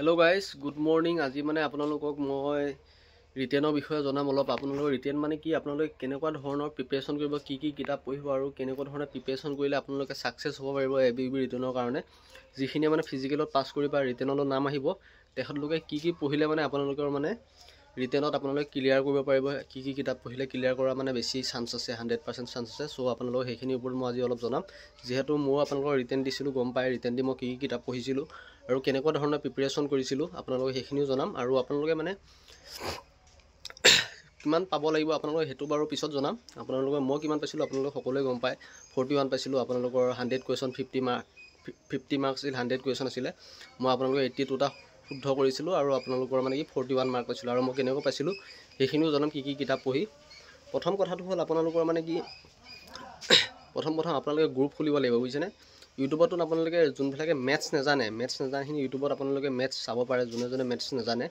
Hello guys, good morning. আজি মানে আপোনালোকক মই ৰিটেনৰ বিষয়ে জনাম অলপ। আপোনালোকৰ ৰিটেন মানে কি, আপোনালোকে কেনেকুৱা ধৰণৰ প্ৰিপাৰেচন কৰিব, কি কিতাপ পঢ়িব আৰু কেনেকুৱা ধৰণে প্ৰিপাৰেচন কৰিলে আপোনালোকে সাকসেস হ'ব পাৰিব ABUB ৰিটেনৰ কাৰণে। যিখিনি মানে ফিজিকেলত পাছ কৰি বা ৰিটেনত নাম আহিব, তেখেতলোকে কি পঢ়িলে মানে আপোনালোকৰ মানে ৰিটেনত আপোনালোকে ক্লিয়াৰ কৰিব পাৰিব, কি কিতাপ পঢ়িলে ক্লিয়াৰ কৰা মানে বেছি চান্স আছে, 100% চান্স আছে। সো আপোনালোকক সেইখিনিৰ ওপৰত মই আজি অলপ জনাম। যেহেতু মই আপোনালোকৰ ৰিটেন দিছিলোঁ, গম পাই ৰিটেন দি মই কি কিতাপ পঢ়িছিলোঁ আৰু কেনেকুৱা ধৰণৰ প্ৰিপাৰেচন কৰিছিলোঁ আপোনালোকক সেইখিনিও জনাম। আৰু আপোনালোকে মানে কিমান পাব লাগিব আপোনালোকক সেইটো বাৰু পিছত জনাম। আপোনালোকে মই কিমান পাইছিলোঁ আপোনালোকে সকলোৱে গম পায়। 41 পাইছিলোঁ। আপোনালোকৰ 100 কুৱেশ্যন 50 মাৰ্কছ আছিল, 100 কুৱেশ্যন আছিলে। মই আপোনালোকৰ 82টা শুদ্ধ কৰিছিলোঁ আৰু আপোনালোকৰ মানে কি 41 মাৰ্ক পাইছিলোঁ। আৰু মই কেনেকৈ পাইছিলোঁ সেইখিনিও জনাম, কি কিতাপ পঢ়ি। প্ৰথম কথাটো হ'ল আপোনালোকৰ মানে কি, প্ৰথম আপোনালোকে গ্ৰুপ খুলিব লাগিব, বুজিছেনে। ইউটিউবতো আপোনালোকে যোনবিলাকে মেথছ নাজানে ইউটিউবত আপোনালোকে মেথছ চাব পাৰে। যোনে মেথছ নাজানে,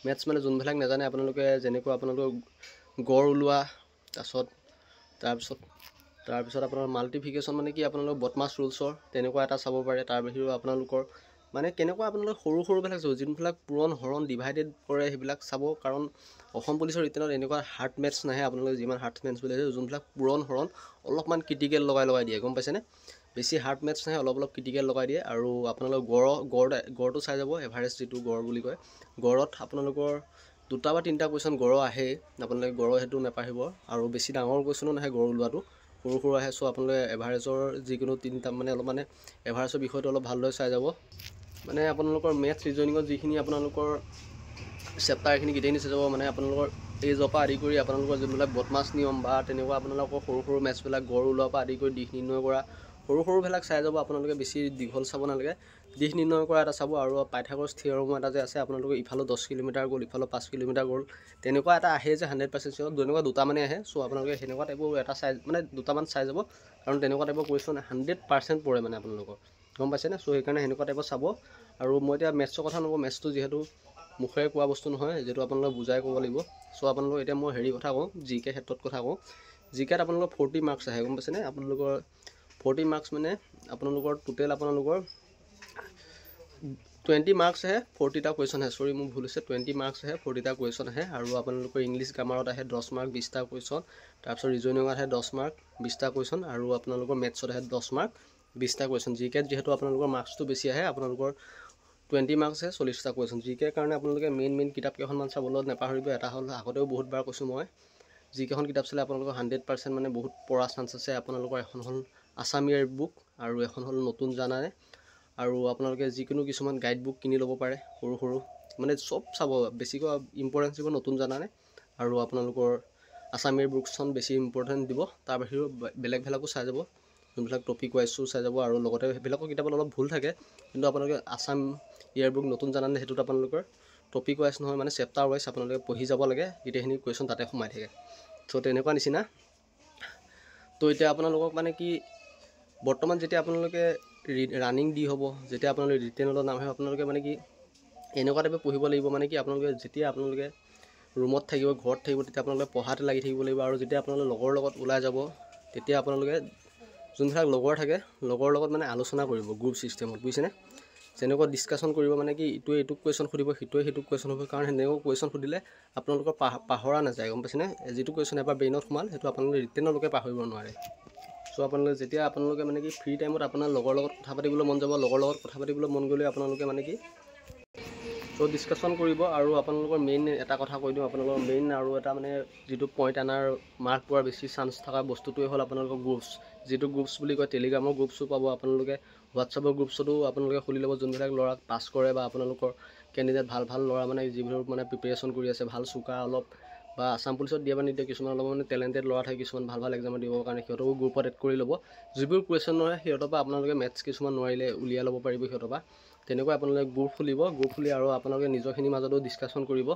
মেথছ মানে যোনবিলাক নাজানে আপোনালোকে, যেনেকুৱা আপোনালোকৰ গড় ওলোৱা, তাৰপিছত আপোনাৰ মাল্টিফিকেশ্যন মানে কি, আপোনালোকৰ বটমাছ ৰুলছৰ তেনেকুৱা এটা চাব পাৰে। তাৰ বাহিৰেও আপোনালোকৰ মানে কেনেকুৱা আপোনালোকে সৰুবিলাক চাব, যোনবিলাক পূৰণ হৰণ ডিভাইডেড কৰে সেইবিলাক চাব। কাৰণ অসম পুলিচৰ ৰিটেনত এনেকুৱা হাৰ্ড মেথছ নাহে। আপোনালোকে যিমান হাৰ্ড মেথছ বুলি যোনবিলাক পূৰণ হৰণ অলপমান ক্ৰিটিকেল লগাই দিয়ে, গম পাইছেনে। বেছি হাৰ্ড মেথছ নাহে, অলপ ক্ৰিটিকেল লগাই দিয়ে। আৰু আপোনালোকৰ গড়টো চাই যাব, এভাৰেজ যিটো গড় বুলি কয়। গড়ত আপোনালোকৰ 2টা বা 3টা কুৱেশ্যন গড় আহে, আপোনালোকে গড় সেইটো নাপাহৰিব। আৰু বেছি ডাঙৰ কুৱেশ্যনো নাহে গড় ওলোৱাটো, সৰু আহে। চ' আপোনালোকে এভাৰেজৰ যিকোনো 3টা মানে অলপ মানে এভাৰেজৰ বিষয়টো অলপ ভালদৰে চাই যাব। মানে আপোনালোকৰ মেথছ ৰিজনিঙত যিখিনি আপোনালোকৰ চেপ্টাৰ এইখিনি গোটেইখিনি চাই যাব। মানে আপোনালোকৰ এজৰ পৰা আদি কৰি আপোনালোকৰ যোনবিলাক বটমাছ নিয়ম বা তেনেকুৱা আপোনালোকৰ সৰু মেথছবিলাক গড় ওলোৱাৰ পৰা আদি কৰি দিশ নিৰ্ণয় কৰা সৰুবিলাক চাই যাব। আপোনালোকে বেছি দীঘল চাব নালাগে, দিশ নিৰ্ণয় কৰা এটা চাব। আৰু পাইথাগোৰাছ থিয়ৰম এটা যে আছে, আপোনালোকে ইফালে 10 কিলোমিটাৰ গ'ল, ইফালে 5 কিলোমিটাৰ গ'ল, তেনেকুৱা এটা আহে যে 100% চিয়ৰ, তেনেকুৱা 2টা মানে আহে। চ' আপোনালোকে সেনেকুৱা টাইপৰ এটা চাই মানে 2টামান চাই যাব। কাৰণ তেনেকুৱা টাইপৰ কুৱেশ্যন 100% পৰে মানে আপোনালোকৰ, গম পাইছেনে। চ' সেইকাৰণে সেনেকুৱা টাইপৰ চাব। আৰু মই এতিয়া মেথছৰ কথা নকওঁ, মেথছটো যিহেতু মুখেৰে কোৱা বস্তু নহয়, যিহেতু আপোনালোকে বুজাই ক'ব লাগিব। চ' আপোনালোকক এতিয়া মই হেৰি কথা কওঁ, GK ক্ষেত্ৰত কথা কওঁ। GKত আপোনালোকৰ 40 মাৰ্কছ আহে, গম পাইছেনে। আপোনালোকৰ 40 মাৰ্কছ মানে আপোনালোকৰ টোটেল আপোনালোকৰ 20 মাৰ্কছ আহে, 40টা কুৱেশ্যন আহে। মোৰ ভুল হৈছে, 20 মাৰ্কছ আহে, 40টা কুৱেশ্যন আহে। আৰু আপোনালোকৰ ইংলিছ গ্ৰামাৰত আহে 10 মাৰ্ক, 20টা কুৱেশ্যন। তাৰপিছত ৰিজনিঙত আহে 10 মাৰ্ক, 20টা কুৱেশ্যন। আৰু আপোনালোকৰ মেথছত আহে 10 মাৰ্ক, 20টা কুৱেশ্যন। GKত যিহেতু আপোনালোকৰ মাৰ্কছটো বেছি আহে, আপোনালোকৰ 20 মাৰ্কছ আহে, 40টা কুৱেশ্যন। GKৰ কাৰণে আপোনালোকে মেইন কিতাপ কেইখনমান চাবলৈ নাপাহৰিব। এটা হ'ল, আগতেও বহুতবাৰ কৈছোঁ মই, যিকেইখন কিতাপ চালে আপোনালোকৰ 100% মানে বহুত পৰা চান্স আছে। আপোনালোকৰ এখন হ'ল আছাম ইয়াৰ বুক আৰু এখন হ'ল নতুন জানানে। আৰু আপোনালোকে যিকোনো কিছুমান গাইড বুক কিনি ল'ব পাৰে, সৰু মানে চব চাব। বেছিকৈ ইম্পৰ্টেঞ্চ দিব নতুন জানানে আৰু আপোনালোকৰ আছাম ইয়াৰ বুকখন বেছি ইম্পৰ্টেঞ্চ দিব। তাৰ বাহিৰেও বেলেগবিলাকো চাই যাব, যোনবিলাক টপিক ৱাইজো চাই যাব। আৰু লগতে সেইবিলাকৰ কিতাপত অলপ ভুল থাকে, কিন্তু আপোনালোকে আছাম ইয়াৰ বুক নতুন জানানে সেইটোত আপোনালোকৰ টপিক ৱাইজ নহয়, মানে চেপ্টাৰ ৱাইজ আপোনালোকে পঢ়ি যাব লাগে। গোটেইখিনি কুৱেশ্যন তাতে সোমাই থাকে। চ' তেনেকুৱা নিচিনা। তো এতিয়া আপোনালোকক মানে কি, বৰ্তমান যেতিয়া আপোনালোকে ৰানিং দি হ'ব, যেতিয়া আপোনালোকে ৰিটেনত নাম আহিব, আপোনালোকে মানে কি এনেকুৱা টাইপে পঢ়িব লাগিব। মানে কি যেতিয়া আপোনালোকে ৰুমত থাকিব, ঘৰত থাকিব, তেতিয়া আপোনালোকে পঢ়াতে লাগি থাকিব লাগিব। আৰু যেতিয়া আপোনালোকে লগৰ লগত ওলাই যাব, তেতিয়া আপোনালোকে যোনবিলাক লগৰ থাকে, লগৰ লগত মানে আলোচনা কৰিব গ্ৰুপ ছিষ্টেমত, বুজিছেনে। যেনেকুৱা ডিছকাশ্যন কৰিব, মানে কি ইটোৱে এইটোক কুৱেশ্যন সুধিব, সিটোৱে সেইটোক কুৱেশ্যন সুধিব। কাৰণ সেনেকুৱা কুৱেশ্যন সুধিলে আপোনালোকৰ পাহৰা নাযায়, গম পাইছেনে। যিটো কুৱেশ্যন এবাৰ ব্ৰেইনত সোমাল, সেইটো আপোনালোকে ৰিটেনলৈকে পাহৰিব নোৱাৰে। চ' আপোনালোকে মানে কি ফ্ৰী টাইমত আপোনাৰ লগৰ লগত কথা পাতিবলৈ মন যাব, লগৰ লগত কথা পাতিবলৈ মন গ'লে আপোনালোকে মানে কি চ' ডিছকাশ্যন কৰিব। আৰু আপোনালোকৰ মেইন এটা কথা কৈ দিওঁ, আপোনালোকৰ মেইন আৰু এটা মানে যিটো পইণ্ট আনাৰ মাৰ্ক পোৱাৰ বেছি চান্স থকা বস্তুটোৱে হ'ল আপোনালোকৰ গ্ৰুপছ, যিটো গ্ৰুপছ বুলি কয়। টেলিগ্ৰামৰ গ্ৰুপছো পাব আপোনালোকে, হোৱাটছআপৰ গ্ৰুপছতো আপোনালোকে খুলি ল'ব। যোনবিলাক ল'ৰা পাছ কৰে বা আপোনালোকৰ কেণ্ডিডেট ভাল ল'ৰা, মানে যিবোৰ মানে প্ৰিপেৰেশ্যন কৰি আছে, ভাল চোকা অলপ, বা আছাম পুলিচত দিয়া বা নিদিয়া, কিছুমান অলপ মানে টেলেণ্টেড ল'ৰা থাকে, কিছুমান ভাল এক্সামত দিবৰ কাৰণে, সিহঁতকো গ্ৰুপত এড কৰি ল'ব। যিবোৰ কুৱেশ্যন নোৱাৰে সিহঁতৰ পৰা আপোনালোকে মেথছ কিছুমান নোৱাৰিলে উলিয়াই ল'ব পাৰিব সিহঁতৰ পৰা। তেনেকৈ আপোনালোকে গ্ৰুপ খুলি আৰু আপোনালোকে নিজৰখিনিৰ মাজতো ডিছকাশ্যন কৰিব।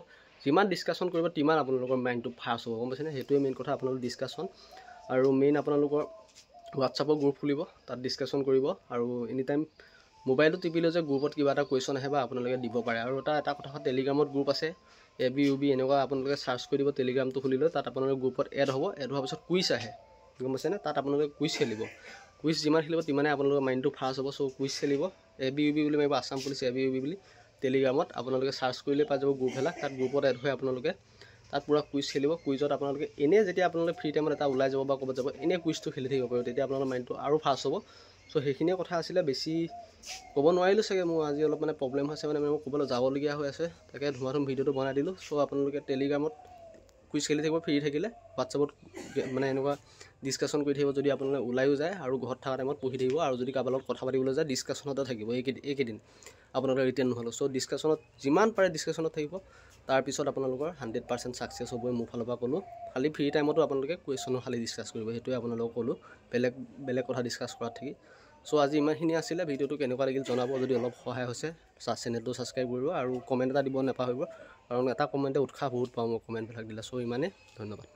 যিমান ডিছকাশ্যন কৰিব তিমান আপোনালোকৰ মাইণ্ডটো ফাষ্ট হ'ব, গম পাইছেনে। সেইটোৱে মেইন কথা, আপোনালোকৰ ডিছকাশ্যন। আৰু মেইন আপোনালোকৰ হোৱাটছআপৰ গ্ৰুপ খুলিব, তাত ডিছকাশ্যন কৰিব। আৰু এনি টাইম মোবাইলটো টিপিলে যে গ্ৰুপত কিবা এটা কুৱেশ্যন আহে বা আপোনালোকে দিব পাৰে। আৰু এটা কথা হ'ল, টেলিগ্ৰামত গ্ৰুপ আছে, ABUB এনেকুৱা আপোনালোকে চাৰ্চ কৰি দিব। টেলিগ্ৰামটো খুলিলে তাত আপোনালোকে গ্ৰুপত এড হোৱাৰ পিছত কুইজ আহে, গম পাইছেনে। তাত আপোনালোকে কুইজ খেলিব। কুইজ যিমান খেলিব তিমানে আপোনালোকৰ মাইণ্ডটো ফাষ্ট হ'ব। চ' কুইজ খেলিব, ABUB বুলি মাৰিব, আছাম পুলিচ ABUB বুলি, টেলিগ্ৰামত আপোনালোকে চাৰ্চ কৰিলে পাই যাব গ্ৰুপবিলাক তাত গ্ৰুপত এড হৈ আপোনালোকে তাত পুৰা কুইজ খেলিব কুইজত আপোনালোকে এনেই যেতিয়া আপোনালোকে ফ্ৰী টাইমত এটা ওলাই যাব বা ক'ৰবাত যাব এনেই কুইজটো খেলি থাকিব পাৰিব তেতিয়া আপোনালোকৰ মাইণ্ডটো আৰু ফাষ্ট হ'ব চ' সেইখিনিয়ে কথা আছিলে বেছি ক'ব নোৱাৰিলোঁ চাগে মোৰ আজি অলপ মানে প্ৰব্লেম হৈছে মানে মই ক'বলৈ যাবলগীয়া হৈ আছে তাকে ধুমাধুম ভিডিঅ'টো বনাই দিলোঁ চ' আপোনালোকে টেলিগ্ৰামত কুইজ খেলি থাকিব ফ্ৰী থাকিলে হোৱাটছআপত মানে এনেকুৱা ডিছকাশ্যন কৰি থাকিব যদি আপোনালোকে ওলায়ো যায় আৰু ঘৰত থকা টাইমত পঢ়ি থাকিব আৰু যদি কাৰোবাৰ লগত কথা পাতিবলৈ যায় ডিছকাশ্যনতে থাকিব এইকেইদিন আপোনালোকে ৰিটাৰ্ণ নহ'লেও চ' ডিছকাশ্যনত যিমান পাৰে ডিছকাশ্যনত থাকিব তাৰপিছত আপোনালোকৰ 100% ছাকচেছ হ'বই মোৰ ফালৰ পৰা ক'লোঁ খালি ফ্ৰী টাইমতো আপোনালোকে কুৱেশ্যনৰ খালি ডিছকাছ কৰিব সেইটোৱে আপোনালোকক ক'লোঁ বেলেগ কথা ডিছকাছ কৰাত থাকি চ' আজি ইমানখিনি আছিলে ভিডিঅ'টো কেনেকুৱা লাগিল জনাব যদি অলপ সহায় হৈছে চেনেলটো ছাবস্ক্ৰাইব কৰিব আৰু কমেণ্ট এটা দিব নাপাহৰিব কাৰণ এটা কমেণ্টে উৎসাহ বহুত পাওঁ মই কমেণ্টবিলাক দিলে চ' ইমানেই ধন্যবাদ